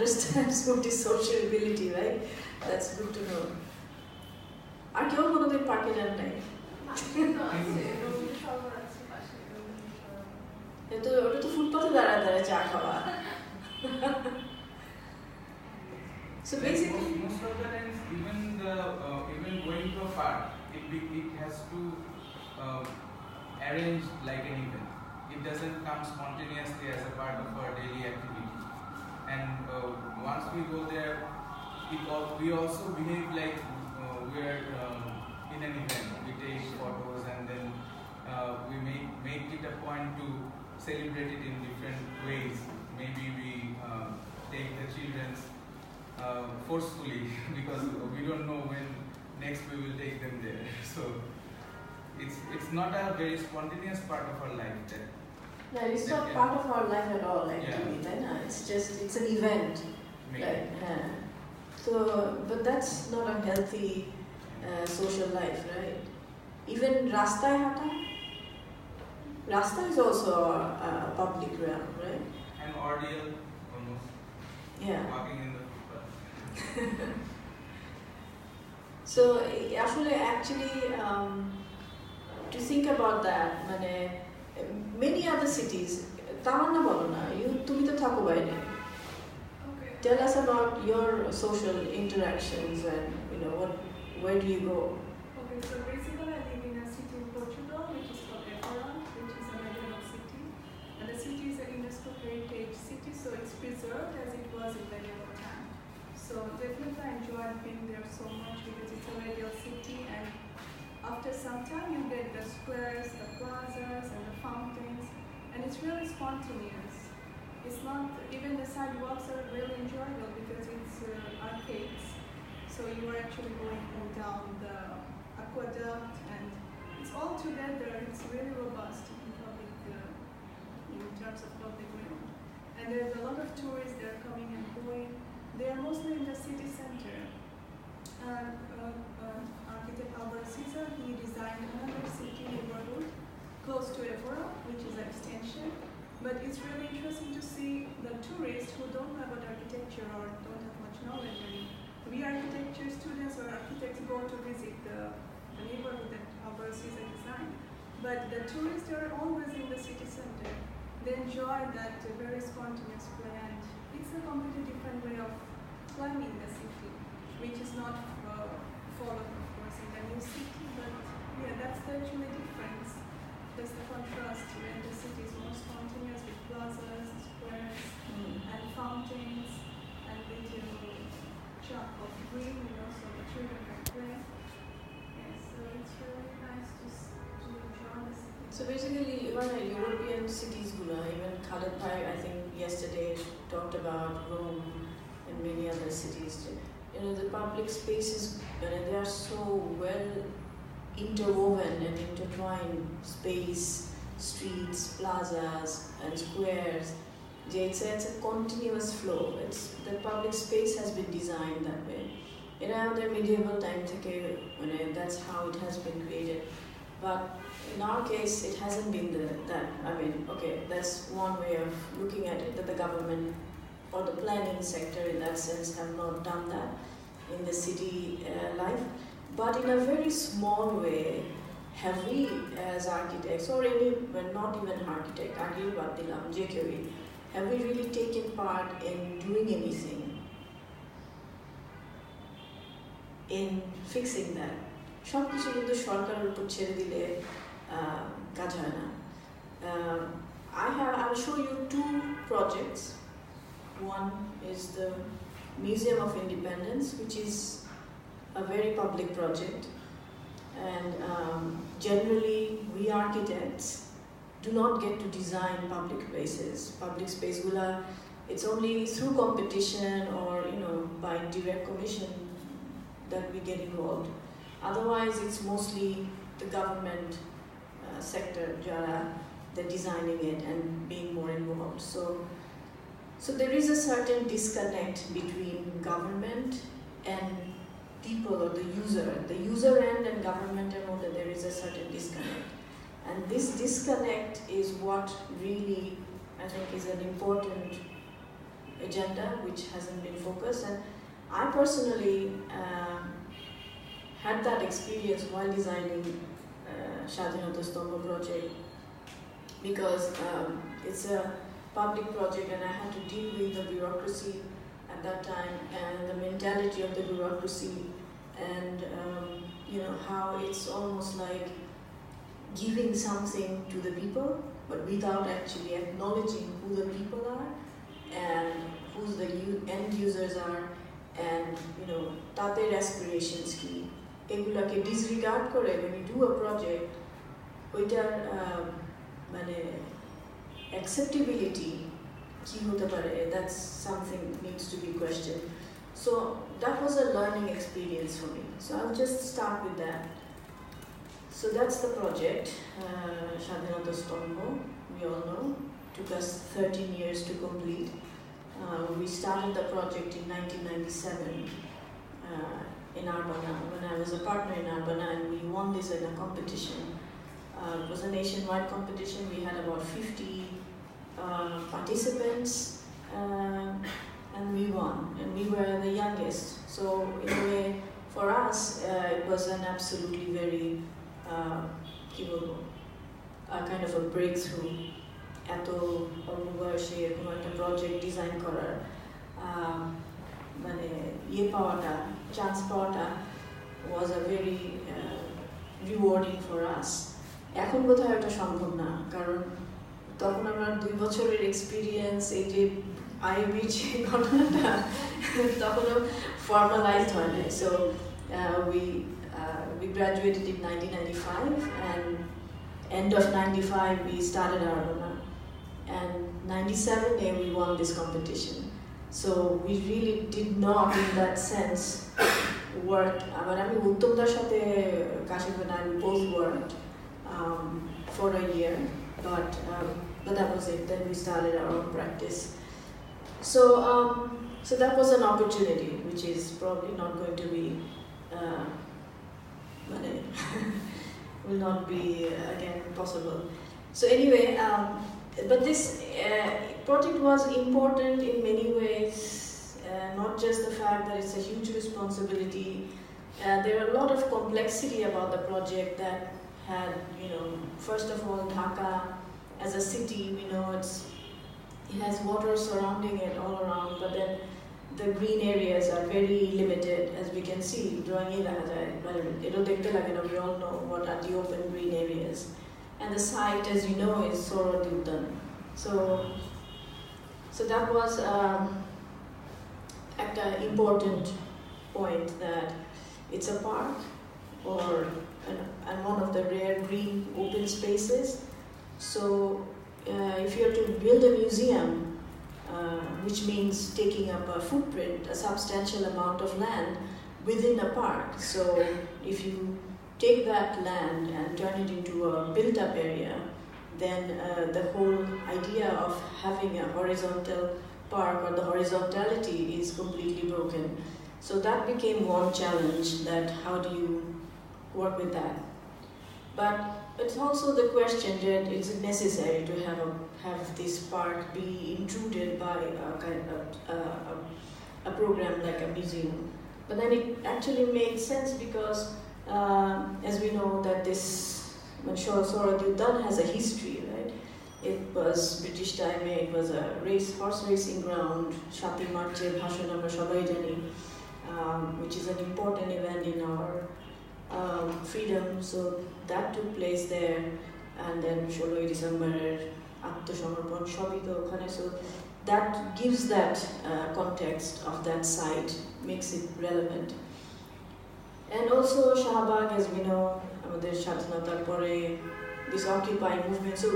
understands what is sociability, right? That's good to know. আর কেউ কোনোদিন পার্কে যান নাই? ওটা তো ফুটপাথে দাঁড়ায় দাঁড়ায় চা খাওয়া। So basically, most of the times, even going to a park, it has to arrange like an event. It doesn't come spontaneously as a part of our daily activity. And once we go there, we also behave like we are in an event. We take photos and then we make it a point to celebrate it in different ways. Maybe we take the children's forcefully because we don't know when next we will take them there. So it's not a very spontaneous part of our life. No, it's not part of our life at all, actually. Yeah. It's an event. Right? So, but that's not a healthy social life, right? Even Rasta Hata? Rasta is also a public realm, right? An ordeal, almost. Yeah. Walking in the footpath. So, actually, to think about that, many other cities, Tamanna bolo na, tumi to thako baire. Tell us about your social interactions and where do you go? Okay, so basically I live in a city in Portugal, which is called Évora, which is a medieval city. And the city is an UNESCO heritage city, so it's preserved as it was in medieval time. So definitely I enjoyed being there so much because it's a medieval city, and after some time you get the squares, the plazas and the fountains, and it's really spontaneous. It's not, even the sidewalks are really enjoyable because it's arcades. So you are actually going down the aqueduct, and it's all together, it's really robust in terms of public realm. And there's a lot of tourists that are coming and going. They are mostly in the city center. Architect Albert Caesar, he designed another city neighborhood close to Évora, which is an extension. But it's really interesting to see the tourists who don't know about architecture or don't have much knowledge. We architecture students or architects go to visit the neighborhood that Albert Caesar designed. But the tourists are always in the city center. They enjoy that very spontaneous play, and it's a completely different way of climbing the city, which is not followed, of course, in the new city. But yeah, that's the actually difference. That's the contrast when the city is more spontaneous with plazas, squares, and fountains, and little chunk of green, so the children can play. Yeah, so it's really nice to enjoy the city. So basically, even European cities, even Khaled Bhai, I think yesterday talked about Rome and many other cities. The public spaces, they are so well interwoven and intertwined, space, streets, plazas, and squares. It's a continuous flow. The public space has been designed that way. The medieval time, that's how it has been created. But in our case, it hasn't been that. That's one way of looking at it, that the government or the planning sector in that sense have not done that in the city life. But in a very small way, have we as architects, or not even architect, have we really taken part in doing anything in fixing that? সবকিছু কিন্তু সরকারের উপর ছেড়ে দিলে কাজ হয় না। I'll show you two projects. One is the Museum of Independence, which is a very public project, and generally we architects do not get to design public places. Public space it's only through competition or by direct commission that we get involved. Otherwise, it's mostly the government sector, they're designing it and being more involved. So there is a certain disconnect between government and people or the user end and government and all that. There is a certain disconnect, and this disconnect is what really I think is an important agenda which hasn't been focused. And I personally had that experience while designing Shadhinata Stamba project, because it's a public project and I had to deal with the bureaucracy at that time and the mentality of the bureaucracy, and how it's almost like giving something to the people but without actually acknowledging who the people are and who the end users are, and তাদের aspirations কি, এগুলাকে disregard করে when you do a project ওইটার মানে acceptability কি হতে পারে, that's something needs to be questioned. So that was a learning experience for me. So I'll just start with that. So that's the project, Shadhinata Stamba, we all know. Took us 13 years to complete. We started the project in 1997 in Arbana, when I was a partner in Arbana, and we won this in a competition. It was a nationwide competition. We had about 50 participants, and we won, and we were the youngest. So in a way, for us, it was an absolutely very kind of a breakthrough. এত অল্প বয়সে এরকম একটা project design করার মানে পাওয়াটা, chance পাওয়াটা was a very rewarding for us. এখন বোধহয় এটা সম্ভব না, কারণ তখন আমরা 2 বছরের এক্সপিরিয়েন্স, এই যে আইবির যে ঘটনাটা তখনও ফর্মালাইজড হয় নাই. So we graduated in 1995, and end of 95 we started Arbana, and 97 we won this competition. So we really did not, in that sense, work. But I mean, Uttamdar সাথে Kashif and I both worked for a year, but that was it. Then we started our own practice. So that was an opportunity, which is probably not going to be will not be again possible. So anyway, but this project was important in many ways, not just the fact that it's a huge responsibility. There are a lot of complexity about the project that had, first of all, Dhaka as a city, we know it has water surrounding it all around, but then the green areas are very limited, as we can see. Drawing we all know what are the open green areas. And the site, as you know, is Soroduddan. So that was an important point, that it's a park and one of the rare green open spaces. So if you are to build a museum, which means taking up a footprint, a substantial amount of land within a park. So if you take that land and turn it into a built-up area, then the whole idea of having a horizontal park, or the horizontality, is completely broken. So that became one challenge, that how do you work with that? But it's also the question that is it necessary to have this park be intruded by a program like a museum? But then it actually made sense, because as we know that this Soroduddan has a history, right? It was British time, it was a horse racing ground, Shati Marche Bhashan amra shobai jani, which is an important event in our freedom. So that took place there, and then 16 December আত্মসমর্পণ সবই তো ওখানে. So that gives that context of that site, makes it relevant. And also Shahbag, as we know, আমাদের স্বাধীনতার পরে this Occupy movement. So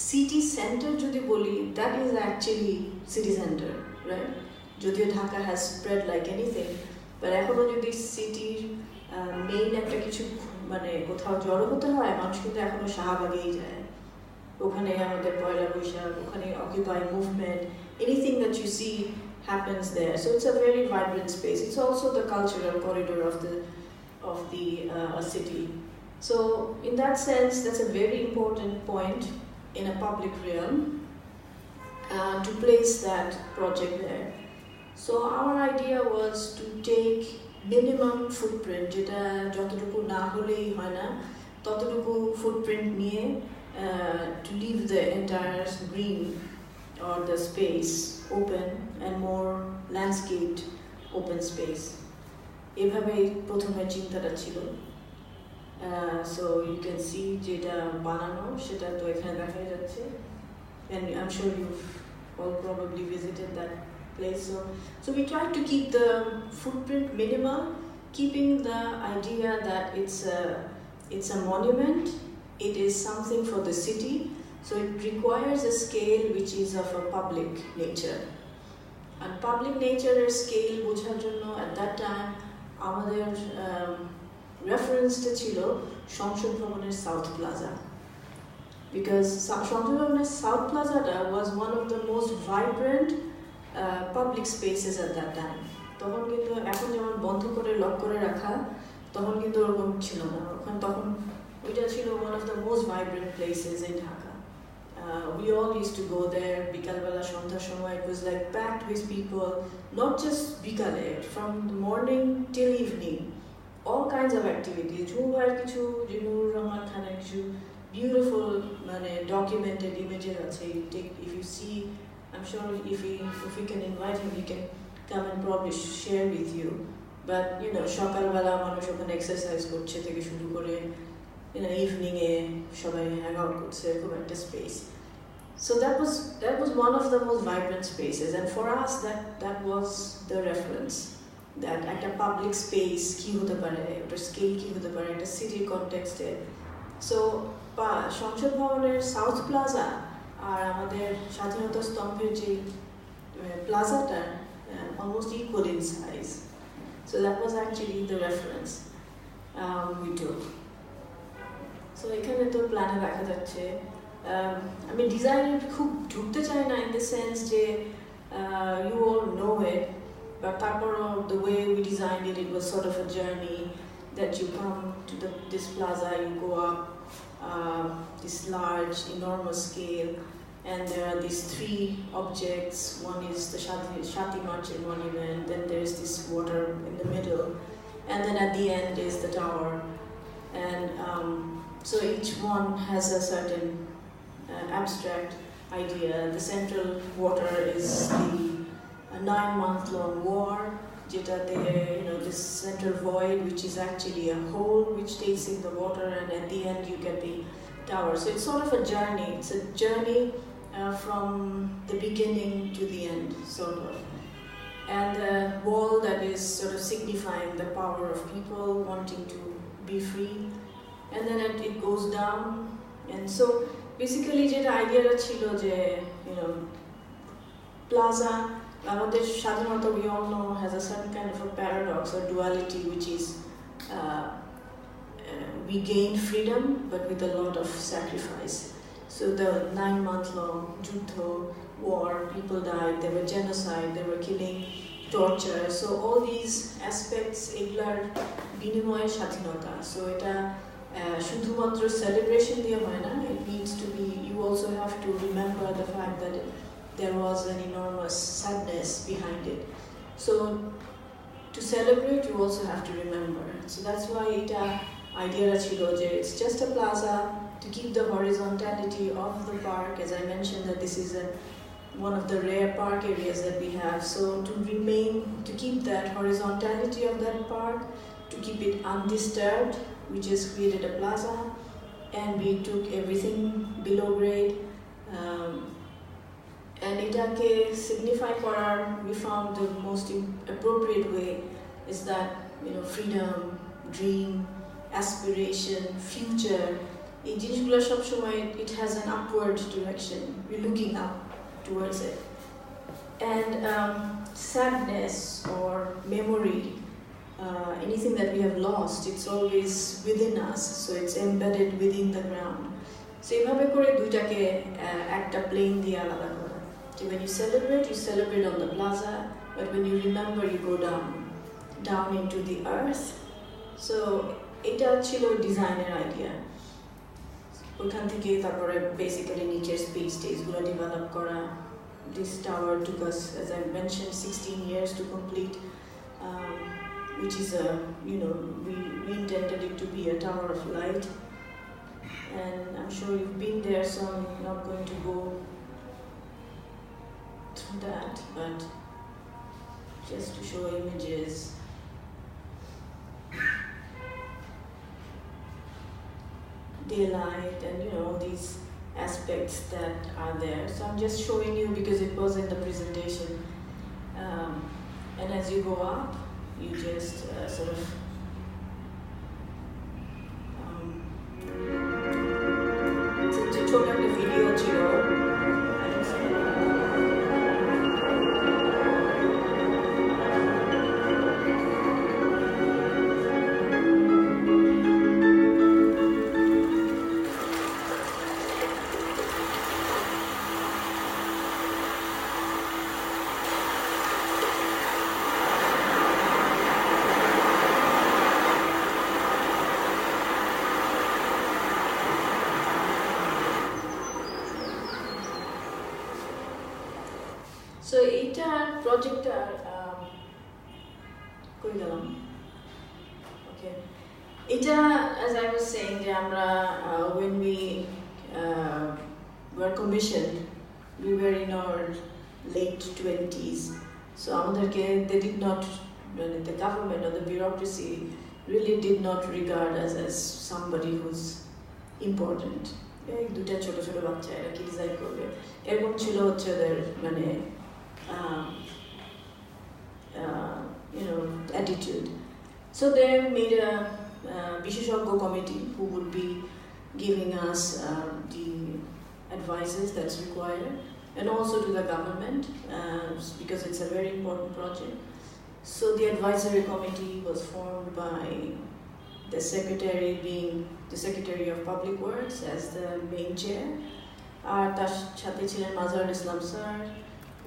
city center jodi boli, that is actually city center, right? Jodio Dhaka has spread like anything, but এখনো যদি সিটির main একটা কিছু মানে কোথাও জড়ো হতে হয়, মানুষ কিন্তু এখনো শাহবাগেই যায়. ওখানে আমাদের পয়লা বৈশাখ, ওখানে Occupy movement, anything that you see happens there. So it's a very vibrant space. It's also the cultural corridor of the city. So in that sense, that's a very important point in a public realm to place that project there. So our idea was to take minimum footprint, যেটা যতটুকু না হলেই হয় না ততটুকু footprint নিয়ে to leave the entire green or the space open and more landscaped open space. এভাবেই প্রথমে চিন্তাটা ছিল। So you can see যেটা বানানো সেটা তো এখানে দেখা যাচ্ছে, and I'm sure you've all probably visited that place. So we tried to keep the footprint minimal, keeping the idea that it's a monument, it is something for the city, so it requires a scale which is of a public nature. And public nature scale বোঝার জন্য at that time আমাদের reference ছিল সংসদ ভবনের South Plaza, because সংসদ ভবনের South Plaza was one of the most vibrant public spaces at that time. তখন কিন্তু এখন যেমন বন্ধ করে লক করে রাখা, তখন কিন্তু ওরকম ছিল না। তখন ওইটা ছিল one of the most vibrant places in Dhaka. We all used to go there বিকালবেলা সন্ধ্যার সময়. It was like packed with people, not just বিকালে, from the morning till evening, all kinds of activities. ঝুমুর কিছু জিনুর রহমান খানের কিছু beautiful মানে documented images আছে. If you see, I'm sure if we can invite him, he can come and probably share with you. But you know, সকালবেলা মানুষ ওখানে exercise করছে থেকে শুরু করে, you know, evening এ সবাই hang out করছে, এরকম একটা space. So that was one of the most vibrant spaces, and for us that was the reference, that একটা public space কি হতে পারে, ওটার scale কি হতে পারে একটা city context এ. So সংসদ ভবনের South Plaza আর আমাদের স্বাধীনতা স্তম্ভের যে প্লাজাটা almost equal in size. So that was actually the reference we took. So এখানে তো প্ল্যানে দেখা যাচ্ছে, আমি ডিজাইনে খুব ঢুকতে চাই না in the sense যে you all know it, but তারপরও the way we designed it, it was sort of a journey that you come to this plaza, you go up this large, enormous scale, and there are these three objects. One is the Shati Marching Monument, then there is this water in the middle, and then at the end is the tower. And so each one has a certain abstract idea. The central water is the 9-month-long war, যেটাতে, you know, this central void, which is actually a hole which takes in the water, and at the end you get the tower. So it's sort of a journey. It's a journey from the beginning to the end, sort of. And the wall that is sort of signifying the power of people wanting to be free. And then it goes down. And so basically যেটা আইডিয়াটা ছিল যে, you know, plaza, আমাদের স্বাধীনতা, we all know, has a certain kind of a paradox or duality, which is we gain freedom but with a lot of sacrifice. So the 9-month-long Juddho war, people died, there were genocide, there were killing, torture. So all these aspects, এগুলার বিনিময়ে স্বাধীনতা. So এটা শুধুমাত্র celebration দিয়ে হয় না. It needs to be, you also have to remember the fact that there was an enormous sadness behind it. So to celebrate, you also have to remember. So that's why এটা idea chilo je it's just a plaza to keep the horizontality of the park. As I mentioned, that this is one of the rare park areas that we have. So to keep that horizontality of that park, to keep it undisturbed, we just created a plaza, and we took everything below grade. And itake signify korar, we found the most appropriate way is that, you know, freedom, dream, aspiration, future, এই জিনিসগুলো সব সময় it has an upward direction, we're looking up towards it. And sadness or memory, anything that we have lost, it's always within us, so it's embedded within the ground. So এইভাবে করে দুইটাকে একটা plane দিয়ে আলাদা করা, যে when you celebrate on the plaza, but when you remember, you go down into the earth. So এটা ছিল ডিজাইনের আইডিয়া। ওইখান থেকে তারপরে বেসিক্যালি নিচের স্পেসগুলো ডেভেলপ করা, this tower took us, as I mentioned, 16 years to complete, which is a, we intended it to be a tower of light. And I'm sure you've been there, so I'm not going to go through that, but just to show images. Daylight and all these aspects that are there. So I'm just showing you because it was in the presentation. And as you go up, you just sort of ছোট একটা video ছিল। So এইটার প্রজেক্টটার কই গেলাম? Okay. এটা, as I was saying, যে আমরা when we were commissioned, we were in our late 20s. So আমাদেরকে they did not, the government or the bureaucracy really did not regard us as somebody who's important. এই দুটা ছোট ছোট বাচ্চা এরা কি ডিজাইন করবে, এরকম ছিল হচ্ছে ওদের মানে attitude. So they made a Bisheshoggo committee who would be giving us the advices that's required, and also to the government because it's a very important project. So the advisory committee was formed by the secretary being the Secretary of Public Works as the main chair. তার সাথে ছিলেন Mazharul Islam sir,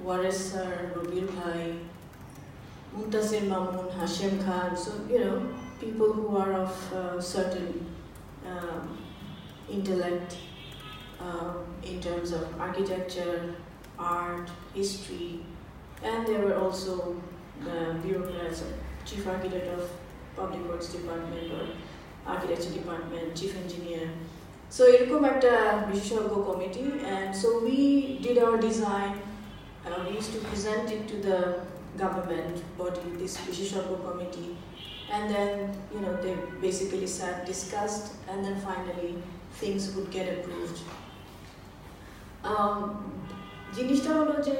ওয়ারেস sir, রবির ভাই, Muntasir Mamun, Hashim Khan, so people who are of certain intellect in terms of architecture, art, history, and there were also bureaucrats, chief architect of Public Works Department or Architecture Department, chief engineer. So এরকম একটা বিশেষজ্ঞ committee, and so we did our design. We used to present it to the government body, this Bisheshoggo committee, and then they basically sat, discussed, and then finally things would get approved. জিনিসটা হলো যে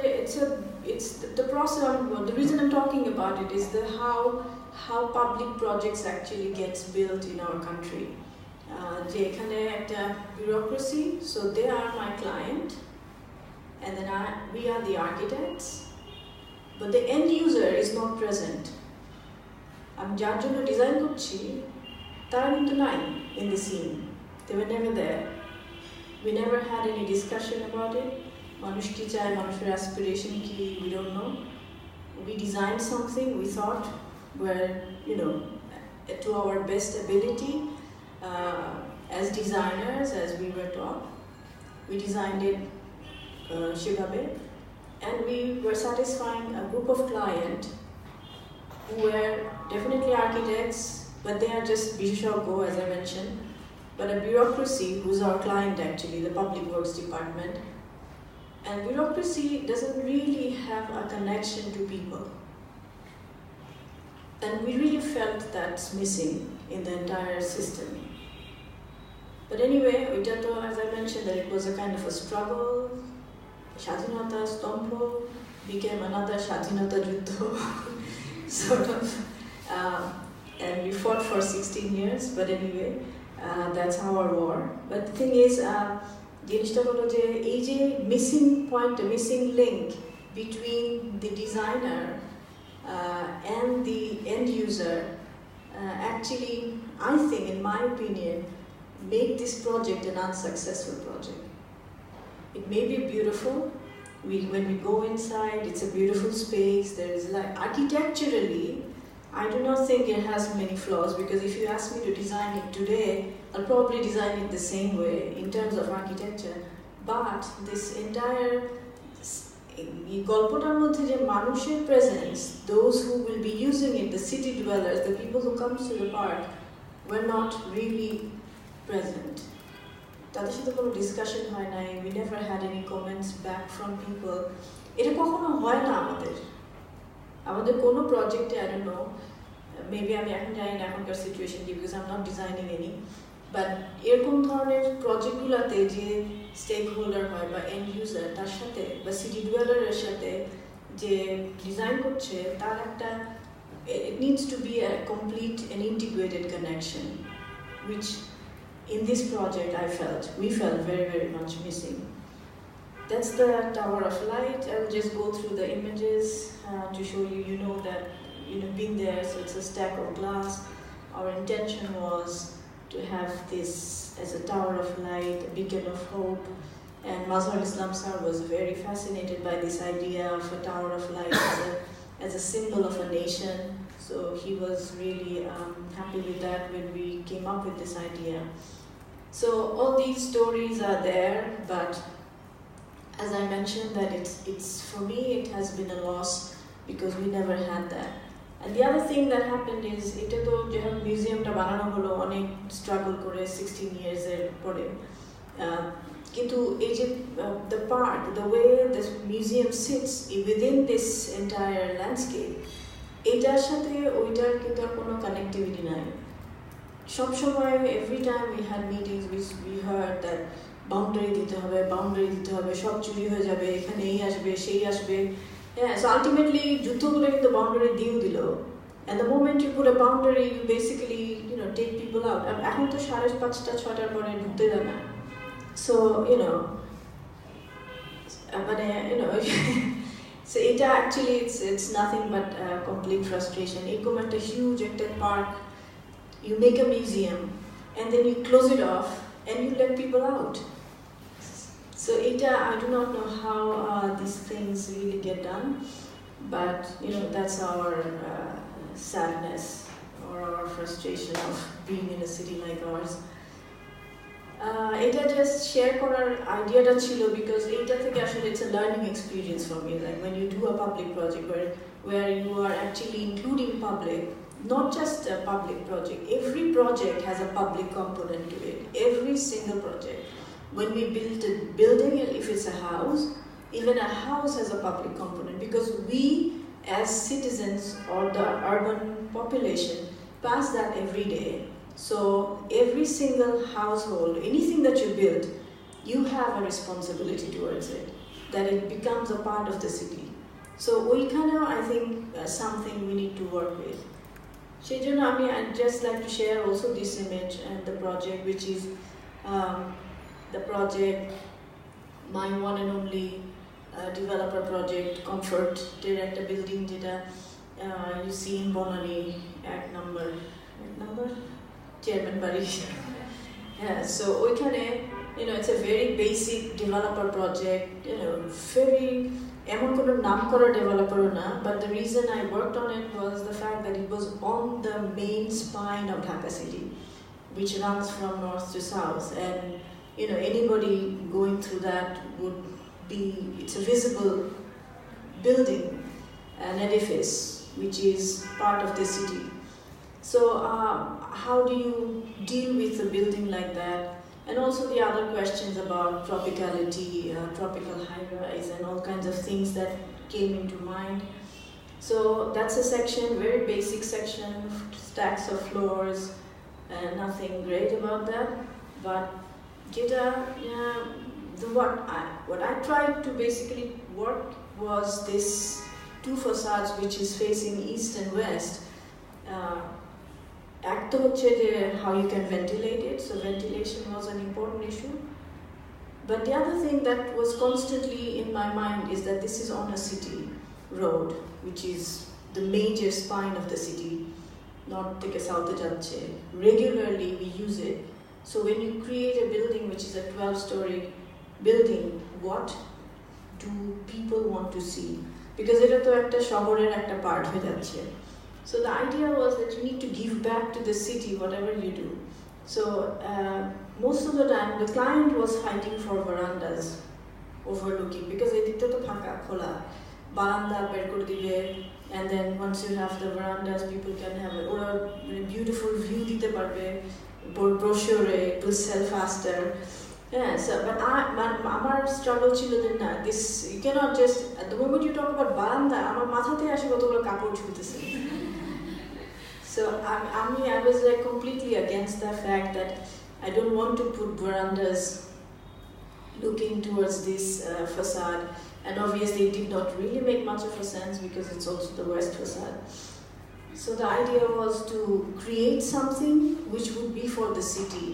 it's the process. The reason I'm talking about it is the how public projects actually gets built in our country. যে এখানে একটা bureaucracy, so they are my client, and then we are the architects. But the end user is not present. I'm যার জন্য design করছি তারা কিন্তু নাই in the scene. They were never there. We never had any discussion about it. মানুষ কি চায়, মানুষের aspiration কি, we don't know. We designed something we thought were, to our best ability as designers, as we were taught. We designed it সেভাবে. And we were satisfying a group of clients who were definitely architects, but they are just Bisheshoggo, as I mentioned, but a bureaucracy who's our client actually, the Public Works Department. And bureaucracy doesn't really have a connection to people. And we really felt that's missing in the entire system. But anyway, as I mentioned, that it was a kind of a struggle. Shadhinata Stompho became another Shadhinata Juddho, sort of. And we fought for 16 years, but anyway, that's our war. But the thing is, জিনিসটা হলো যে এই যে missing point, a missing link between the designer and the end user, actually, I think, in my opinion, make this project an unsuccessful project. It may be beautiful. When we go inside, it's a beautiful space. There is architecturally, I do not think it has many flaws, because if you ask me to design it today, I'll probably design it the same way in terms of architecture. But this entire এই গল্পটার মধ্যে যে মানুষের presence, those who will be using it, the city dwellers, the people who comes to the park, were not really present. তাদের সাথে কোনো discussion হয় নাই, we never had any comments back from people. এটা কখনো হয় না আমাদের কোনো প্রজেক্টে, I don't know, মেবি আমি এখন জানি না এখনকার সিচুয়েশন কি, because I'm not designing any, but এরকম ধরনের প্রজেক্টগুলোতে যে স্টেক হোল্ডার হয় বা এন্ড ইউজার, তার সাথে বা সিটি ডুয়েলারের সাথে যে ডিজাইন করছে, তার একটা it needs to be a complete and integrated connection, which in this project we felt very, very much missing. That's the Tower of Light. I'll just go through the images to show you, you know that, been there, so it's a stack of glass. Our intention was to have this as a tower of light, a beacon of hope, and Mazhar Islam sir was very fascinated by this idea of a tower of light as a symbol of a nation, so he was really happy with that when we came up with this idea. So all these stories are there, but as I mentioned, that it's for me it has been a loss because we never had that. And the other thing that happened is, এটা তো যখন মিউজিয়ামটা বানানো হলো অনেক struggle করে 16 years এর পরে, কিন্তু এই যে the way this museum sits within this entire landscape, এটার সাথে ওইটার কিন্তু আর কোনো কানেক্টিভিটি নাই। সবসময় every time we had meetings we heard that boundary দিতে হবে, সব চুরি হয়ে যাবে, এখানে এই আসবে সেই আসবে। Yeah, so ultimately যুদ্ধ করে কিন্তু বাউন্ডারি দিয়েও দিল, and the moment you put a boundary you basically take people out. এখন তো 5:30-6টার পরে ঢুকতে দেয় না, so মানে so এটা actually it's nothing but complete frustration. এরকম একটা huge একটা park, you make a museum and then you close it off and you let people out. So I do not know how these things really get done, but that's our sadness or our frustration of being in a city like ours. এটা just share করার আইডিয়াটা ছিল because এটা থেকে আসলে it's a learning experience for me, like when you do a public project where you are actually including public, not just a public project. Every project has a public component to it, every single project. When we build a building, if it's a house, even a house has a public component, because we as citizens or the urban population pass that every day. So every single household, anything that you build, you have a responsibility towards it, that it becomes a part of the city. So I think something we need to work with. I'd just like to share also this image and the project, which is the project, my one and only developer project, Comfort, direct a building data you see in Bonani, act number, Chairman Bari. Yeah, so it's a very basic developer project, very এমন কোনো নাম করা ডেভেলপারও না, but the reason I worked on it was the fact that it was on the main spine of Dhaka city, which runs from north to south, and anybody going through that would be, it's a visible building, an edifice which is part of the city. So how do you deal with a building like that? And also the other questions about tropicality, tropical high-rise, and all kinds of things that came into mind. So that's a section, very basic section, stacks of floors, and nothing great about that. But what I tried to basically work was this two facades which is facing east and west. How you can ventilate it, so ventilation was an important issue. But the other thing that was constantly in my mind is that this is on a city road, which is the major spine of the city, north থেকে south যাচ্ছে. Regularly we use it. So when you create a building which is a 12-story building, what do people want to see? Because এটা তো একটা শহরের একটা part হয়ে যাচ্ছে. So the idea was that you need to give back to the city whatever you do. So most of the time the client was fighting for verandas, overlooking, because edikta to phaka khola baranda ber kore dibe, and then once you have the verandas, people can have a beautiful view dite parbe, brochure, it will sell faster. Yeah, so but আমার struggle ছিল যে না, this you cannot just, at the moment you talk about baranda, আমার মাথাতে আসে কতগুলো কাপড় ঝুলতেছে. So I was like completely against the fact that I don't want to put verandas looking towards this facade, and obviously it did not really make much of a sense because it's also the west facade. So the idea was to create something which would be for the city,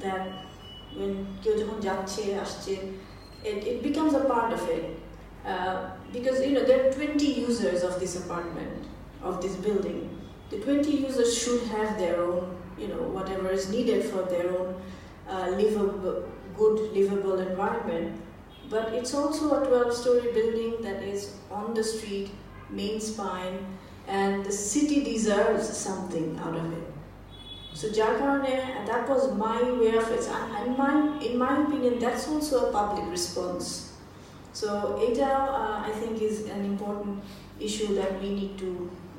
that when কেউ যখন যাচ্ছে আসছে, it becomes a part of it, because there are 20 users of this apartment, of this building. The 20 users should have their own, whatever is needed for their own good livable environment. But it's also a 12-story building that is on the street, main spine, and the city deserves something out of it. So that was my way of it, and in my opinion, that's also a public response. So eta I think is an important issue that we need to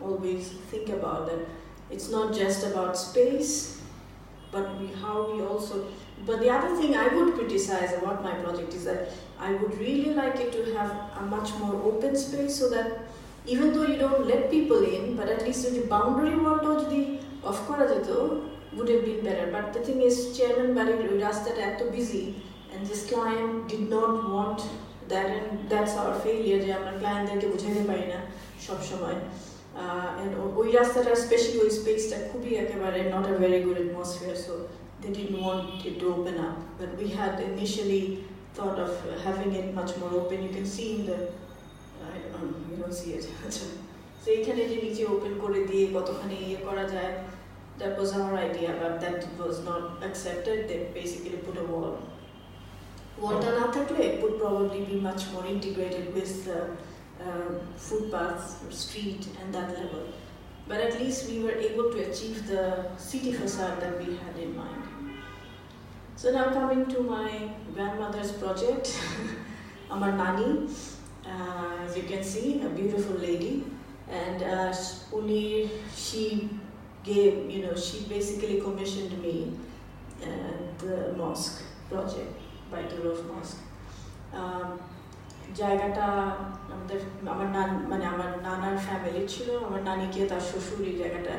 always think about, that it's not just about space, but how we also. But the other thing I would criticize about my project is that I would really like it to have a much more open space, so that even though you don't let people in, but at least the boundary wall jodi off kora jeto would have been better. But the thing is, Chairman Barir rastata eto busy, and this client did not want that, and that's our failure je amra client derke bujhaite pari na sob shomoy. And ওই রাস্তাটা, especially ওই স্পেসটা খুবই একেবারে not a very good atmosphere, so they didn't want it to open up. But we had initially thought of having it much more open. You can see in the, I don't know, you don't see it. So এখানে যে নিচে open করে দিয়ে কতখানি করা যায়, that was our idea, but that was not accepted. They basically put a wall. Wallটা না থাকলে it would probably be much more integrated with the footpath, street, and that level. But at least we were able to achieve the city facade that we had in mind. So now coming to my grandmother's project, Amar Nani, as you can see, a beautiful lady, and she gave, she basically commissioned me the mosque project, Bait Ur Rouf Mosque. জায়গাটা আমার নানার family ছিল, আমার নানিকে তার শ্বশুর এই জায়গাটা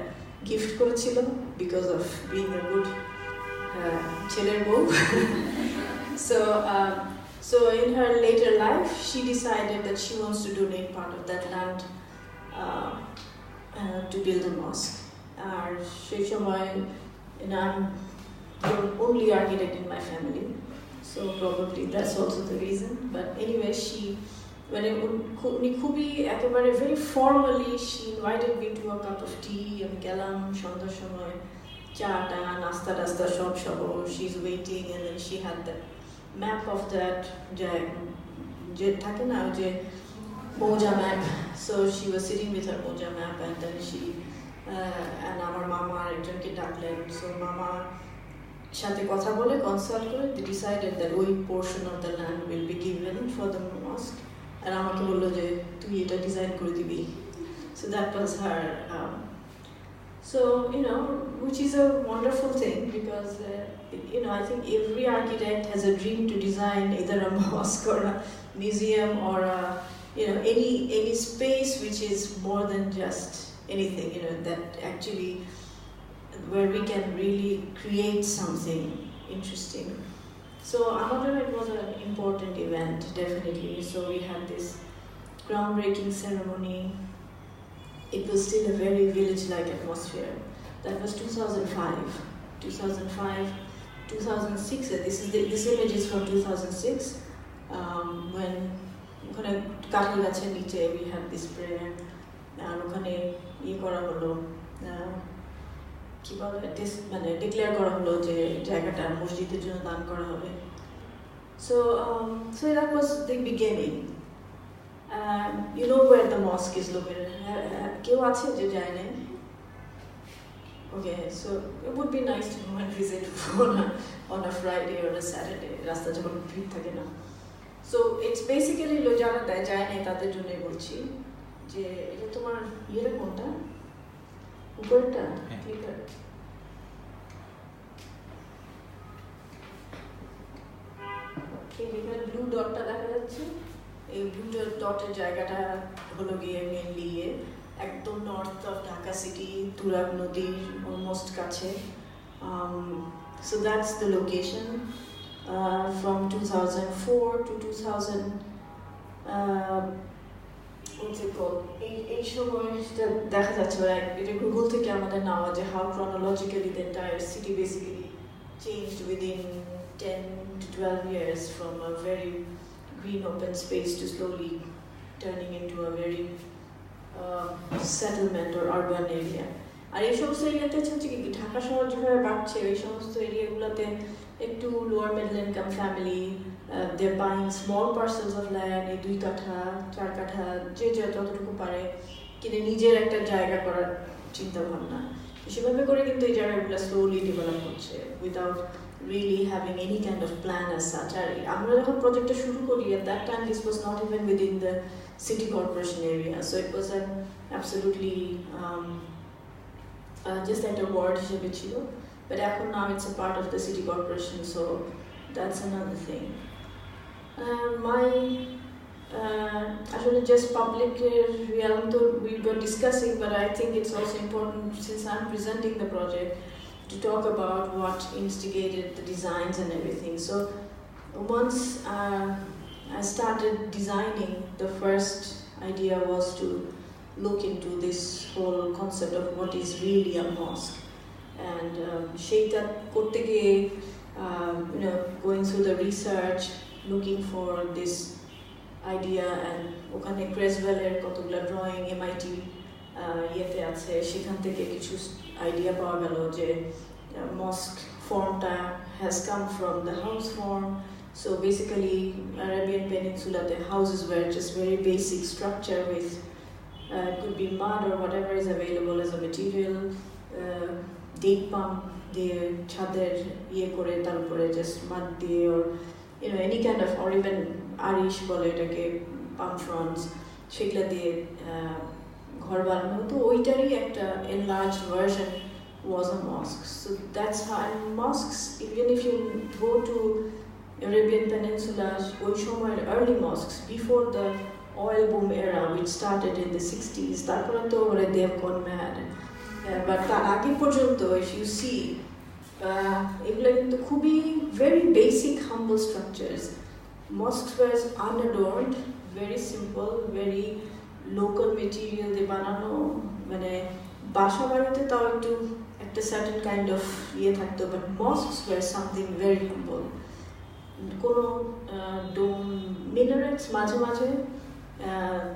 gift করেছিল because of being a good ছেলের বউ. So in her later life, she decided that she wants to donate part of that land to build a mosque. আর সেই সময় I'm the only architect in my family, so probably that's also the reason. But anyway, very formally, she invited me to a cup of tea. আমি গেলাম সন্ধ্যার সময়, চাটা নাস্তা টাস্তা সব সহ. She's waiting, and then she had the map of that যে থাকে না যে moja map. So she was sitting with her moja map, and then and আমার মামা একজনকে ডাকলেন. So মামা সাথে কথা বলে কনসাল্ট করে they decided that ওই portion of the land will be given for the mosque, and আমাকে বললো যে তুই এটা ডিজাইন করে দিবি. So that was her so which is a wonderful thing, because I think every architect has a dream to design either a mosque or a museum or any space which is more than just anything, that actually where we can really create something interesting. So Amateur, it was an important event, definitely. So we had this groundbreaking ceremony. It was still a very village-like atmosphere. That was 2005. 2006. This image is from 2006. When কাঠি গাছের নিচে we had this prayer, আর ওখানে করা হলো, কি বলে declare করা হলো যে জায়গাটা মসজিদের জন্য দান করা হবে. So that was the beginning. You know where the mosque is located? কেউ আছে যে যায় না? Okay, so it would be nice to go and visit on a Friday or a Saturday. রাস্তা যখন ভিড় থাকে না. So it's basically যারা যায় না তাদের জন্যই বলছি যে এটা তোমার ইয়ের কোনটা উপরটা ক্লিকার এখানে ব্লু ডটটা দেখা যাচ্ছে এই ব্লু ডটের জায়গাটা হলো গিয়ে মেইনলি একদম north of Dhaka city Turag নদীর অলমোস্ট কাছে so that's the location from 2004 to 2000 what's it called এই সময়টা দেখা যাচ্ছে এটা গুগল থেকে আমাদের নেওয়া যে how chronologically the entire city basically changed within 10 to 12 years from a very green open space to slowly turning into a very settlement or urban area. আর এই সমস্ত এরিয়াতে হচ্ছে কি ঢাকা শহর যেভাবে বাড়ছে এই সমস্ত এরিয়াগুলোতে একটু lower middle income family they buying small parcels of land এই 2 কাঠা 4 কাঠা যে যতটুকু পারে কিনে নিজের একটা জায়গা করার চিন্তা ভাবনা সেভাবে করে কিন্তু এই জায়গাগুলো স্লোলি ডেভেলপ হচ্ছে without really having any kind of plan as such. আমরা যখন প্রজেক্টটা শুরু করি at that time this was not even within the city corporation area, so it was an absolutely just like a ward হিসেবে ছিল, but এখন now it's a part of the city corporation, so that's another thing. My actually just public realm we were discussing, but I think it's also important since I'm presenting the project to talk about what instigated the designs and everything. So once I started designing, the first idea was to look into this whole concept of what is really a mosque, and sheita korte giye going through the research, looking for this idea, and okhane Creswell er kotogula drawing MIT ইয়েতে আছে সেখান থেকে কিছু idea পাওয়া গেল যে mosque formটা has come from the house form. So basically Arabian Peninsula the houses were just very basic structure with it could be mud or whatever is available as a material, date pump দিয়ে ছাদের ইয়ে করে তারপরে just mud দিয়ে or any kind of or even arish বলে এটাকে palm fronds সেগুলা দিয়ে ঘর বানানো হতো ওইটারই একটা enlarged version was a mosque. So that's how mosques, even if you go to Arabian Peninsula ওই সময়ের early mosques before the oil boom era which started in the 60s তারপরে তো ওরা they have gone mad, but তার আগে পর্যন্ত if you see এগুলো কিন্তু খুবই very basic humble structures. Mosques were unadorned, very simple, very local material দিয়ে বানানো, মানে বাসা বাড়িতে তাও একটু একটা certain kind of ইয়ে থাকতো, but mosques were something very humble. কোনো dome minarets মাঝে মাঝে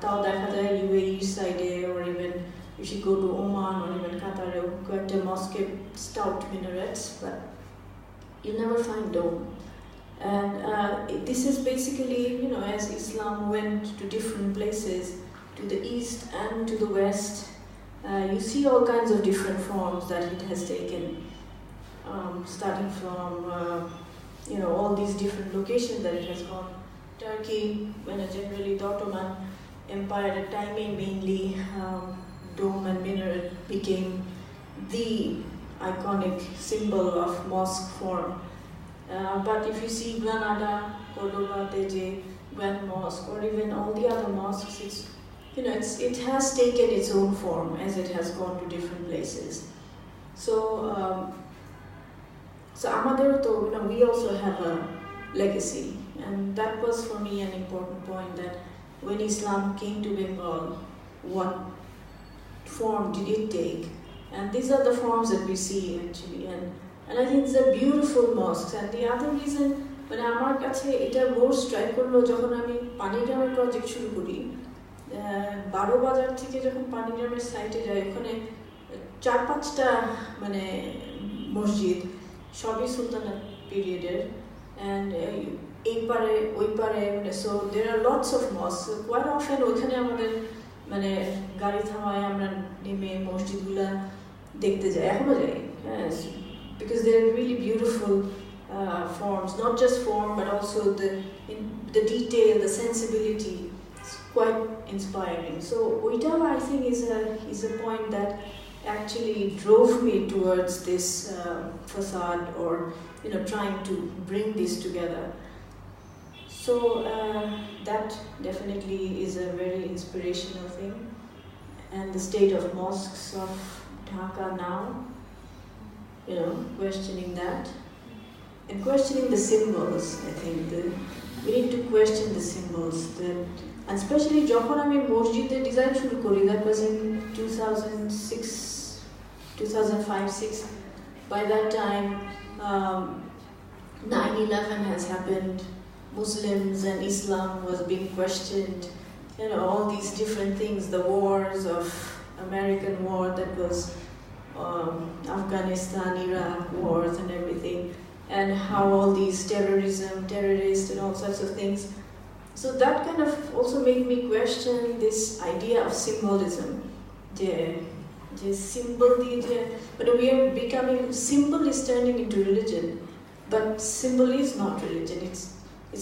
তাও দেখা যায় UAE সাইডে or even if you go to Oman or even Qatar কয়েকটা mosque stout minarets, but you never find dome. And this is basically as Islam went to different places, to the east and to the west, you see all kinds of different forms that it has taken, starting from all these different locations that it has gone. Turkey, when generally the Ottoman Empire at time mainly dome and minaret became the iconic symbol of mosque form. But if you see Granada, Cordoba, Teje, Grand Mosque, or even all the other mosques, it has taken its own form as it has gone to different places. So Amaderu to we also have a legacy, and that was for me an important point, that when Islam came to Bengal, what form did it take? And these are the forms that we see actually, and I think these are beautiful mosques. And the other reason, when আমার কাছে এটা more strike করলো যখন আমি পানিগ্রামের project শুরু করি, 12 বাজার থেকে যখন পানিগ্রামের সাইটে যাই, ওখানে 4-5টা মানে মসজিদ, সবই সুলতানাত পিরিয়ডের, and এই পারে ওই পারে, so there are lots of mosques. Quite often ওইখানে আমাদের মানে গাড়ি থামায় আমরা নেমে মসজিদগুলা দেখতে যাই, এখনো যাই, because they are really beautiful forms, not just form but also the detail, the sensibility. It's quite inspiring. So Oita, I think, is a point that actually drove me towards this facade, or trying to bring this together. So that definitely is a very inspirational thing. And the state of mosques of Dhaka now, questioning that. And questioning the symbols, I think. We need to question the symbols. And especially যখন আমি মসজিদের design শুরু করি, that was in 2005-06. By that time, 9/11 has happened. Muslims and Islam was being questioned. All these different things, the wars of American war that was Afghanistan, Iraq wars and everything, and how all these terrorists and all sorts of things. So that kind of also made me question this idea of symbolism. But we are becoming, symbol is turning into religion, but symbol is not religion. It's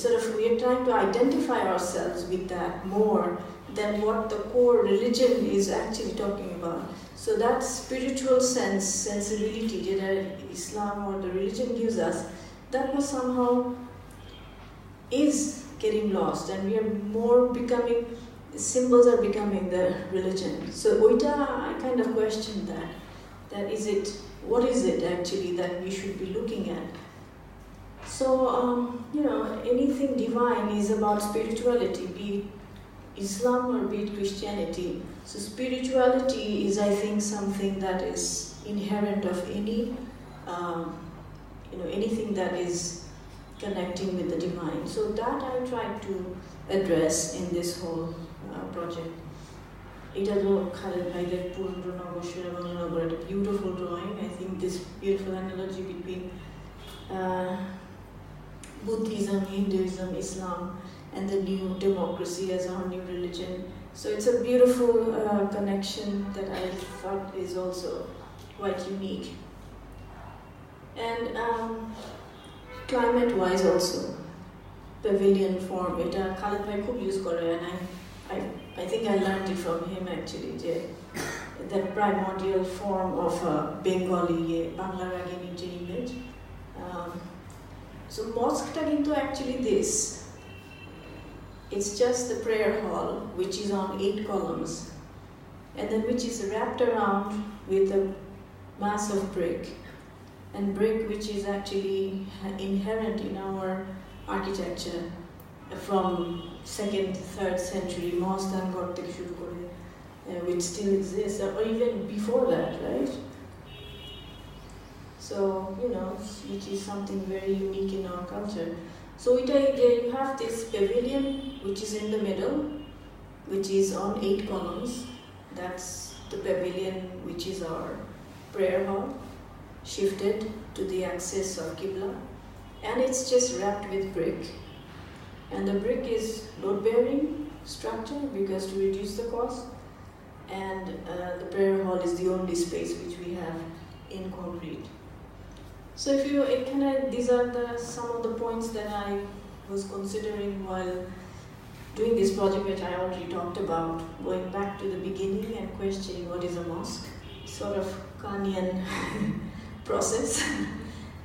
sort of, we are trying to identify ourselves with that more than what the core religion is actually talking about. So that spiritual sensibility that Islam or the religion gives us, that was somehow is getting lost, and we are more becoming, symbols are becoming the religion. So Oita, I kind of questioned that is it, what is it actually that we should be looking at? So, anything divine is about spirituality, be it Islam or be it Christianity. So spirituality is, I think, something that is inherent of any, anything that is connecting with the divine. So that I tried to address in this whole project. It is a beautiful drawing. I think this beautiful analogy between Buddhism, Hinduism, Islam, and the new democracy as our new religion. So it's a beautiful connection that I thought is also quite unique. And climate-wise also, pavilion form, এটা Khalid bhai খুব use করে, and I think I learned it from him actually, that primordial form of Bengali, Bangla Ragini image. So mosque into actually this. It's just the prayer hall, which is on 8 columns, and then which is wrapped around with a mass of brick. And brick, which is actually inherent in our architecture from 2nd, 3rd century, Mohstan Ghor থেকে শুরু করে, which still exists, or even before that, right? So, which is something very unique in our culture. So you have this pavilion, which is in the middle, which is on 8 columns. That's the pavilion, which is our prayer hall, shifted to the axis of Qibla. And it's just wrapped with brick. And the brick is load-bearing structure because to reduce the cost. And the prayer hall is the only space which we have in concrete. So these are some of the points that I was considering while doing this project, which I already talked about, going back to the beginning and questioning what is a mosque, sort of Kanian process.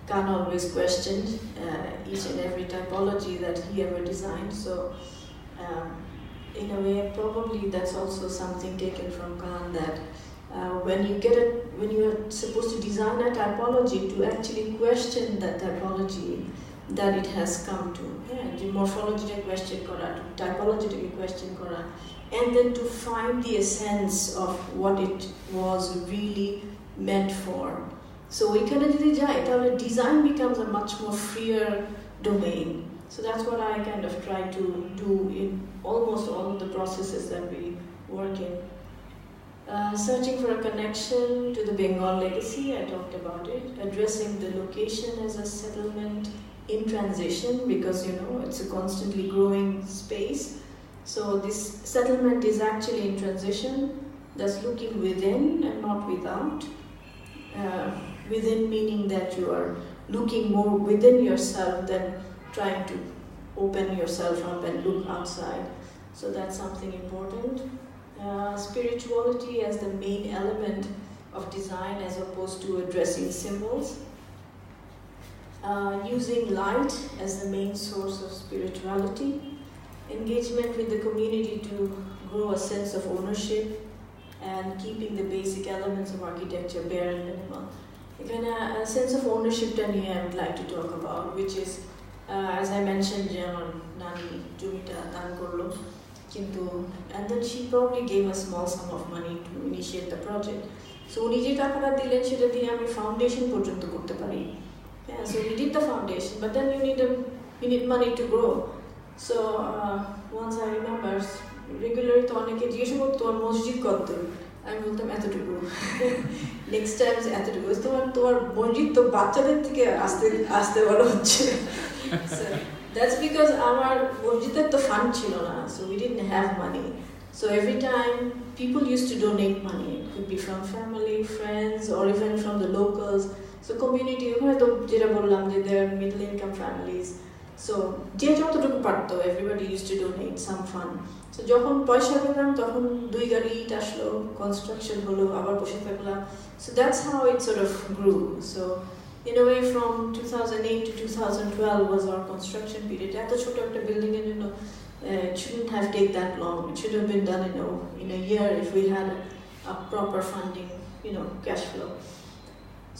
Khan always questioned each and every typology that he ever designed. So in a way, probably that's also something taken from Khan, that when you are supposed to design a typology, to actually question that typology that it has come to. Morphology question kora, typology question kora, and then to find the essence of what it was really meant for. So we can design becomes a much more freer domain. So that's what I kind of try to do in almost all of the processes that we work in. Searching for a connection to the Bengal legacy, I talked about it. Addressing the location as a settlement in transition, because it's a constantly growing space. So this settlement is actually in transition, thus looking within and not without. Within meaning that you are looking more within yourself than trying to open yourself up and look outside. So that's something important. Spirituality as the main element of design as opposed to addressing symbols. Using light as the main source of spirituality. Engagement with the community to grow a sense of ownership and keeping the basic elements of architecture bare and minimal. Again, a sense of ownership that I would like to talk about, which is, as I mentioned, Nani Jumita Dan Korlo, and then she probably gave a small sum of money to initiate the project. So উনি যে টাকাটা দিলেন সেটা দিয়ে আমি foundation পর্যন্ত করতে পারি. Yeah, so we did the foundation, but then you need money to grow. So once I remember, regularly to অনেকে জিজ্ঞেস করতো তোর মসজিদ কত দূর, আমি বলতাম এতটুকু. Next time এতটুকু, তোমার মসজিদ তো বাচ্চাদের থেকে আসতে বড় হচ্ছে. So that's because our মসজিদের তো ফান্ড ছিল না, so we didn't have money. So every time people used to donate money, it could be from family, friends, or even from the locals. So community, যেটা বললাম যে they are middle income families. So যে যতটুকু পারতো, everybody used to donate some fund. So যখন পয়সা পেলাম তখন 2 গাড়ি ইট আসলো, construction হলো, আবার বসে থাকলাম. So that's how it sort of grew. So in a way, from 2008 to 2012 was our construction period. এত ছোট একটা building এর জন্য it shouldn't have taken that long. It should have been done in a year if we had a proper funding, cash flow.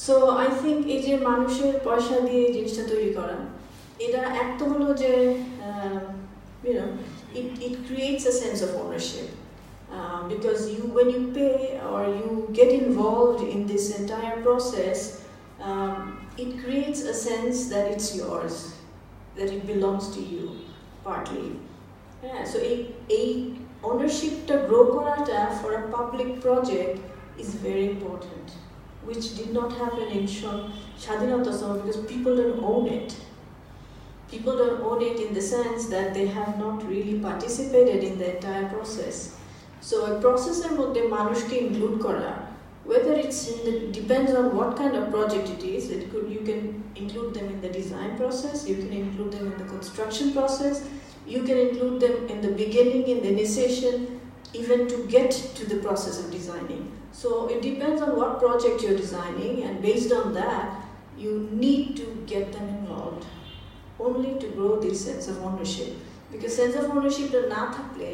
So I think এই যে মানুষের পয়সা দিয়ে জিনিসটা তৈরি করা, এটা একটা হলো যে it creates a sense of ownership because when you pay or you get involved in this entire process, it creates a sense that it's yours, that it belongs to you partly. Yeah, so a ownership to grow korata for a public project is very important, which did not happen in Shadinata Sama because people don't own it. People don't own it in the sense that they have not really participated in the entire process. So a process মধ্যে মানুষকে include করা, whether it's depends on what kind of project it is. You can include them in the design process, you can include them in the construction process, you can include them in the beginning, in the initiation, even to get to the process of designing. So it depends on what project you're designing, and based on that, you need to get them involved, only to grow this sense of ownership. Because sense of ownership টা না থাকলে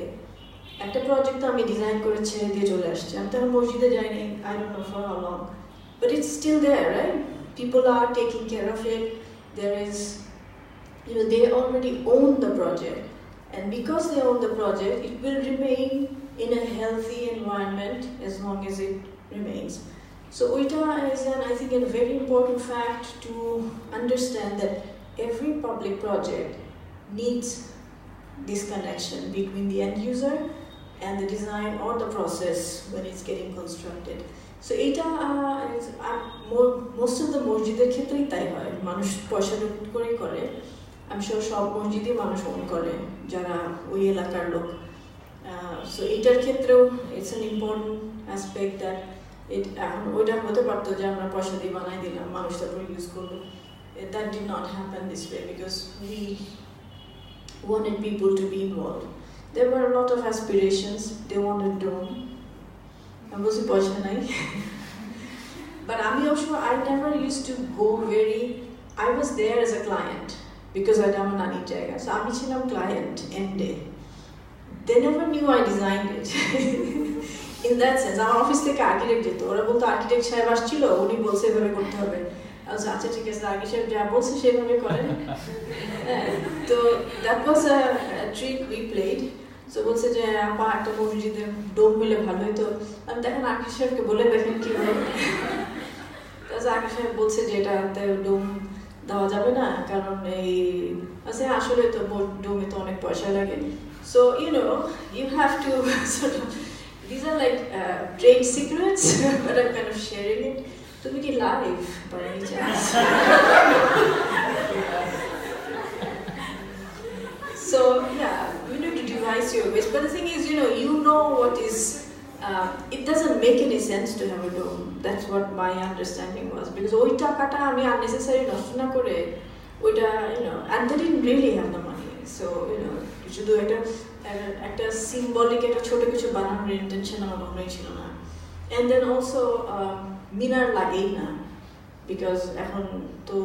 একটা project তো আমি design করে ছেড়ে দিয়ে চলে আসছি, আমি তো মসজিদে যাইনি, I don't know for how long, but it's still there, right? People are taking care of it. There is, they already own the project, and because they own the project, it will remain in a healthy environment as long as it remains. So oita is I think a very important fact to understand, that every public project needs this connection between the end user and the design or the process when it's getting constructed. So এটা most of the মসজিদের ক্ষেত্রেই তাই হয়, মানুষ পয়সা করে I'm sure সব মসজিদই মানুষ own করে যারা ওই এলাকার লোক. So এটার ক্ষেত্রেও it's an important aspect that ওইটা হতে পারতো যে আমরা পয়সা দিয়ে বানাই দিলাম, মানুষ তারপর ইউজ করলো. That did not happen this way because we wanted people to be involved. There were a lot of aspirations. They wanted dome. I was a But I never used to go I was there as a client because I done a jayga. So I was a client end day. They never knew I designed it. In that sense, our office থেকে architect যেত, ওরা বলতো architect সাহেব আসছিল, উনি বলছে এভাবে করতে হবে। আচ্ছা ঠিক আছে, architect সাহেব যা বলছে সেভাবে করেন। তো that was a trick we played. So বলছে যে আপা একটা মসজিদে ডোম হলে ভালো হতো, আমি তখন architect সাহেবকে বলে দেখেন কি হবে। তারপর architect সাহেব বলছে যে এটাতে ডোম দেওয়া যাবে না, কারণ আসলে তো ডোমে তো অনেক পয়সা লাগে। So you have to sort of, these are like trade secrets, but I'm kind of sharing it. To make it live by any chance. So yeah, you need to devise your ways. But the thing is, you know what is it doesn't make any sense to have a dome. That's what my understanding was, because ওই টাকাটা আমি unnecessary নষ্ট না করে ওইটা, and they didn't really have the money, so শুধু একটা symbolic একটা ছোট কিছু বানানোর intention আমার কখনোই ছিল না. And then also মিনার লাগেই না, because এখন তো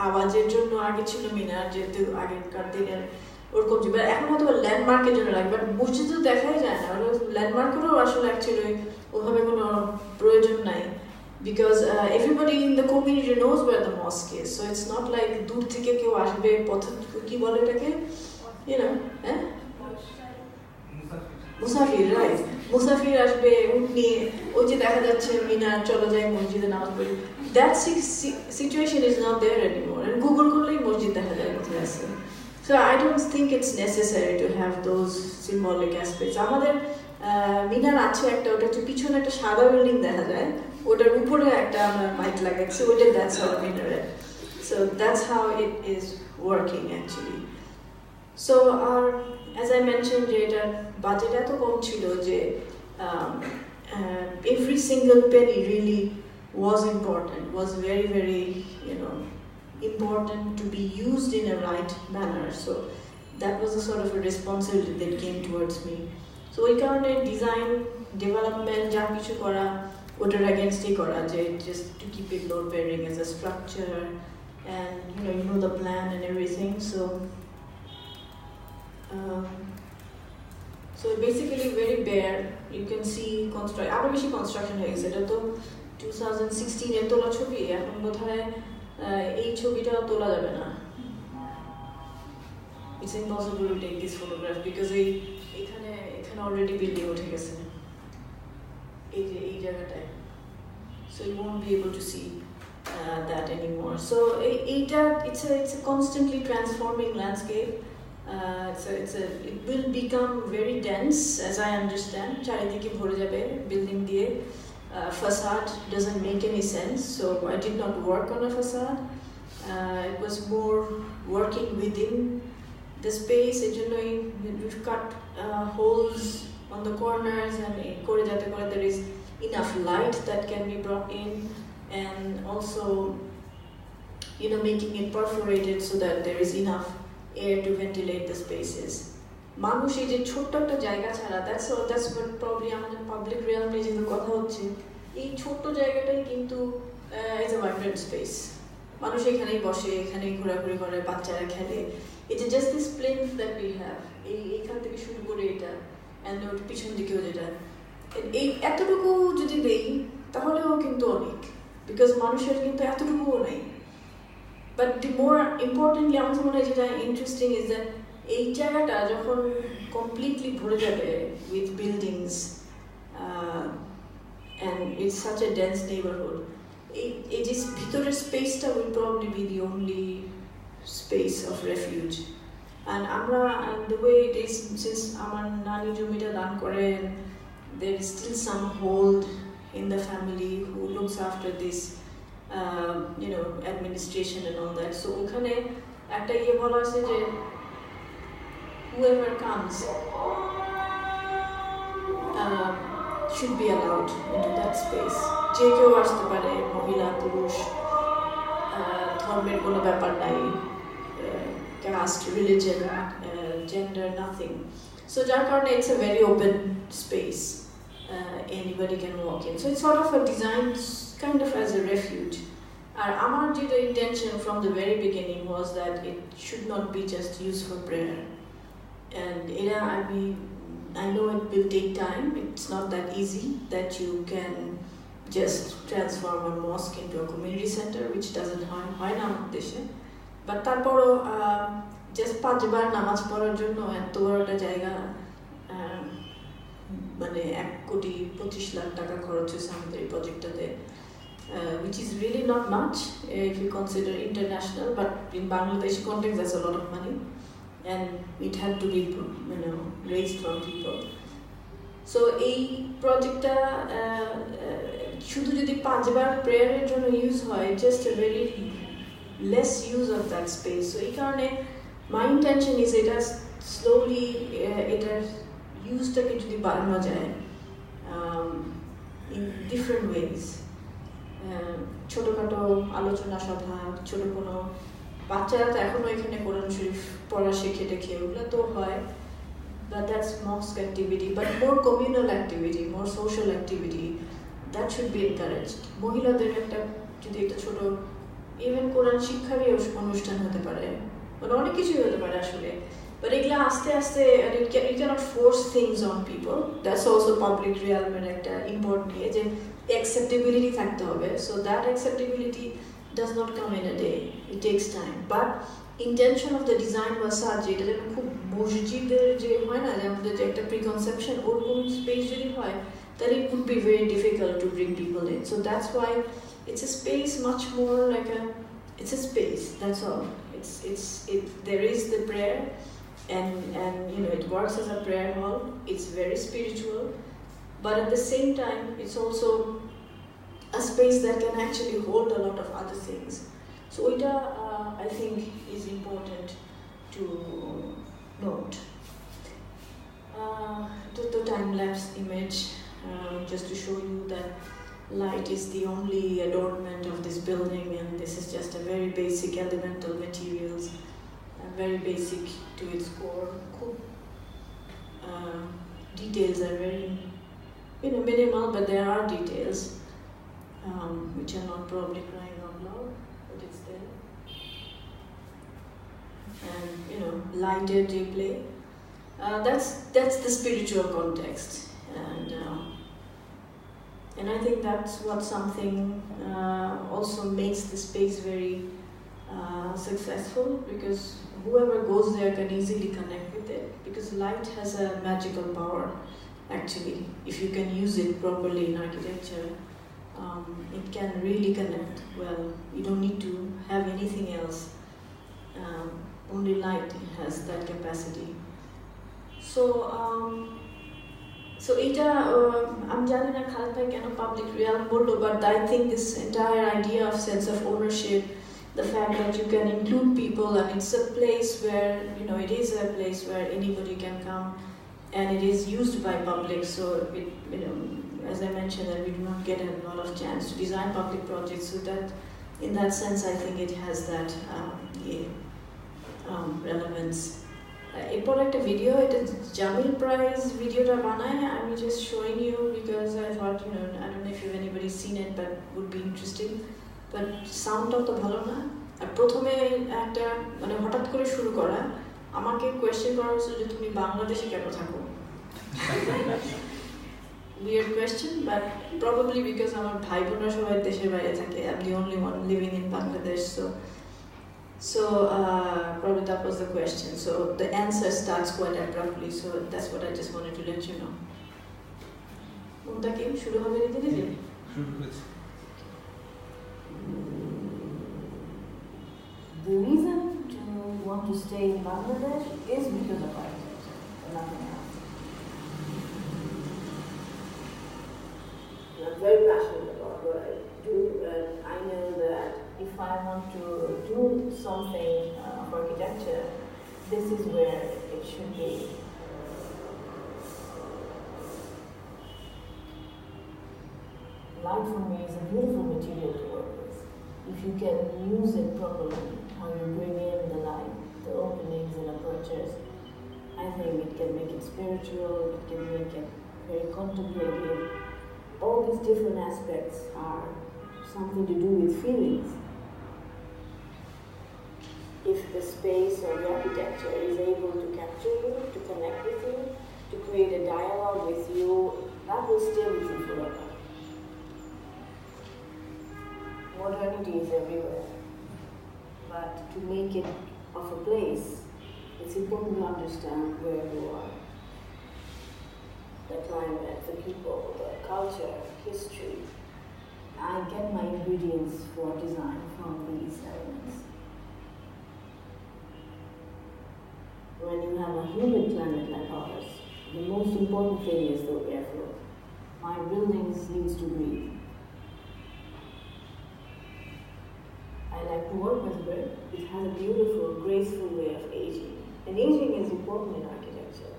আওয়াজের জন্য আগে ছিল মিনার, যেহেতু আগেকার দিনের ওরকম ছিল, এখন হয়তো ল্যান্ডমার্কের জন্য লাগে, বাট মসজিদ তো দেখাই যায় না, ল্যান্ডমার্কেরও আসলে অ্যাকচুয়ালি ওভাবে কোনো প্রয়োজন নাই, because everybody in the community knows where the mosque is, so it's not like দূর থেকে কেউ আসবে কি বলে এটাকে, মুসাফির, রাইট, মুসাফির আসবে উট নিয়ে, ওই যে দেখা যাচ্ছে মিনার, চলে যায় মসজিদে নামাজ পড়ি, that situation is not there anymore, and Google করলেই মসজিদ দেখা যায় কোথায় আছে. So I don't think it's necessary to have those symbolic aspects. আমাদের মিনার আছে একটা, ওটা হচ্ছে পিছনে একটা সাদা বিল্ডিং দেখা যায়, ওটার উপরে একটা আমরা মাইক লাগাচ্ছি, ওটা that's our minaret. So that's how it is working actually. So as I mentioned, যে এটার বাজেট এত কম ছিল যে every single penny really was important, was very, very, important to be used in a right manner. So that was a sort of a responsibility that came towards me. So ওই কারণে design development যা কিছু করা ওটার against করা, যে just to keep it load bearing as a structure, and you know the plan and everything. So basically very bare. You can see আরো বেশি কনস্ট্রাকশন হয়ে গেছে, এটা তো 2016 এর তোলা ছবি, এখন বোধহয় এই ছবিটা তোলা যাবে না. It's impossible to take this photograph because এখানে already building উঠে গেছে এই জায়গাটায়, so you won't be able to see that anymore. So it's a constantly transforming landscape. It will become very dense, as I understand. চারিদিকে ভরে যাবে building দিয়ে. Facade doesn't make any sense, so I did not work on a facade. It was more working within the space. We've cut holes on the corners, and there is enough light that can be brought in, and also making it perforated so that there is enough air to ventilate the spaces. মানুষ এই যে ছোট্ট একটা জায়গা ছাড়া, that's what probably আমাদের public রিয়ালমে যে কথা হচ্ছে, এই ছোট্ট জায়গাটাই কিন্তু is a vibrant space. মানুষ এখানেই বসে, এখানেই ঘোরাঘুরি করে, বাচ্চারা খেলে. It's just this plinth that we have, এইখান থেকে শুরু করে এটা, and ওর পিছন দিকেও যেটা, এই এতটুকু যদি দেই তাহলেও কিন্তু অনেক, because মানুষের কিন্তু এতটুকুও নাই. But the more importantly আমার মনে হয় যেটা interesting is that এই জায়গাটা যখন completely ভরে যাবে with buildings, and it's such a dense neighborhood, এই যে ভিতরের স্পেসটা will probably be the only space of refuge. And the way it is, since আমার নানি জমিটা দান করেন, there is still some hold in the family who looks after this administration and all that. So ওখানে একটা বলা আছে যে whoever comes should be allowed into that space. যে কেউ আসতে পারে, মহিলা পুরুষ, ধর্মের কোনো ব্যাপার নাই, caste, religion, gender, nothing. So যার কারণে it's a very open space. Anybody can walk in. So it's sort of a design kind of as a refuge. Our intention from the very beginning was that it should not be just used for prayer. And I know it will take time. It's not that easy that you can just transform a mosque into a community center, which doesn't হয় না আমাদের দেশে. But তারপরও just 5 বার নামাজ পড়ার জন্য এত বড় একটা জায়গা, মানে 1,25,00,000 টাকা খরচ হয়েছে আমাদের এই প্রজেক্টটাতে, which is really not much if you consider international, but in Bangladeshi context that's a lot of money, and it had to be raised from people. So এই প্রজেক্টটা শুধু যদি 5 বার প্রেয়ারের জন্য ইউজ হয়, just a very less use of that space. So এই কারণে my intention is এটা slowly এটার ইউজটাকে যদি বাড়ানো যায়, in different ways. ছোটখাটো আলোচনা সভা, ছোট কোনো বাচ্চারা তো এখনো এখানে কোরআন শরীফ পড়া শিখে টেখে ওগুলো তো হয়, but that's mosque activity, but more communal activity, more social activity, that should be encouraged. মহিলাদের একটা যদি একটা ছোট ইভেন কোরআন শিক্ষারই অনুষ্ঠান হতে পারে, মানে অনেক কিছুই হতে পারে আসলে, but এগুলা আস্তে আস্তে, and you cannot force things on people. That's also public realm এর একটা important ইয়ে যে acceptability থাকতে হবে, so that acceptability does not come in a day, it takes time, but intention of the design was such এটা যেন খুব মসজিদের যে হয় না যে আমাদের যে একটা preconception ওরকম space যদি হয় then it would be very difficult to bring people in, so that's why it's a space much more like it's a space, that's all. There is the prayer and you know it works as a prayer hall, it's very spiritual, but at the same time it's also a space that can actually hold a lot of other things. So এটা I think is important to note. The time-lapse image, just to show you that light is the only adornment of this building, and this is just a very basic elemental materials, very basic to its core. Details are very minimal, but there are details which are not probably crying out loud, but it's there. And lighted replay. That's the spiritual context, and I think that's what something also makes the space very successful, because whoever goes there can easily connect with it, because light has a magical power actually if you can use it properly in architecture. It can really connect well. You don't need to have anything else. Only light has that capacity. So এটা আমি জানি না খালেদ ভাই কেন public Real বললো, but I think this entire idea of sense of ownership, the fact that you can include people, and it's a place where it is a place where anybody can come, and it is used by public. So it, as I mentioned, that we do not get a lot of chance to design public projects. So that, in that sense, I think it has that relevance. এরপর একটা video, এটা Jamil prize ভিডিওটা বানায়, I'm just showing you because I thought, I don't know if you've anybody seen it, but would be interesting. But সাউন্ডটাও তো ভালো না, আর প্রথমে একটা মানে হঠাৎ করে শুরু করা, আমাকে কোয়েশ্চেন করা হচ্ছে যে তুমি বাংলাদেশে কেন থাকো? Weird question, but probably because আমার ভাই বোনরা সবাই দেশের বাইরে থাকে. I'm the only one living in Bangladesh, so probably that was the question. So the answer starts quite abruptly, so that's what I just wanted to let you know. কোনটা কি শুরু হবে দিতে দিতে? The reason to want to stay in Bangladesh is because of architecture, nothing else. I'm very passionate about what I do, and I know that if I want to do something of architecture, this is where it should be. Light for me is a beautiful material to work with. If you can use it properly, how you bring in the light, the openings and apertures, I think it can make it spiritual, it can make it very contemplative. All these different aspects are something to do with feelings. If the space or the architecture is able to capture you, to connect with you, to create a dialogue with you, that will stay with you forever. Modernity is everywhere, but to make it of a place, it's important to understand where you are. The climate, the people, the culture, history. I get my ingredients for design from these elements. When you have a humid climate like ours, the most important thing is the airflow. My buildings needs to breathe. I like to work with brick. It has a beautiful, graceful way of aging. And aging is important in architecture.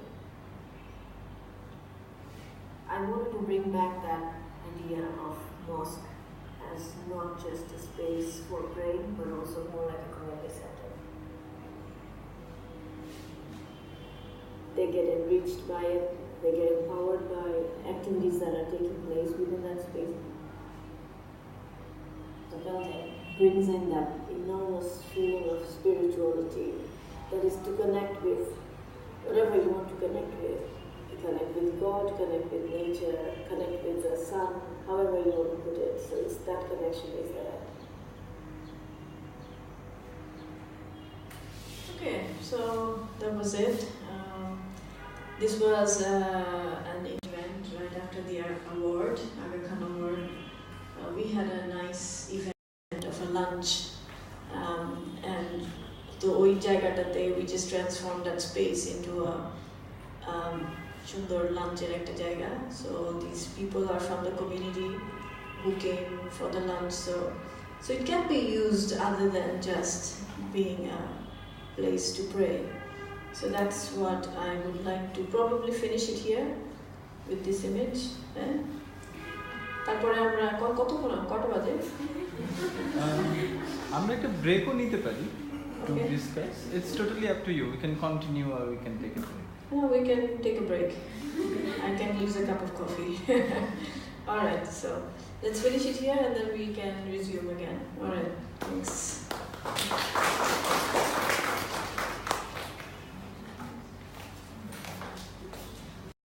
I wanted to bring bring back that idea of mosque as not just a space for praying, but also more like a community center. They get enriched by it, they get empowered by activities that are taking place within that space. The building brings in that enormous feeling of spirituality that is to connect with whatever you want to connect with. To connect with God, connect with nature, connect with the sun, however you want to put it. So it's that connection is there. Okay, so that was it. This was an event right after the award, Aga Khan Award. We had a nice event of a lunch, and the ওই জায়গাটাতে we just transformed that space into a সুন্দর লাঞ্চের একটা জায়গা. So these people are from the community who came for the lunch. So it can be used other than just being a place to pray. So that's what I would like to probably finish it here with this image. তারপরে আমরা কত বাজে আমরা একটা ব্রেকও নিতে পারি to discuss. It's totally up to you. We can continue or we can take a break. No, we can take a break. I can use a cup of coffee. Alright, so let's finish it here and then we can resume again. Alright, thanks.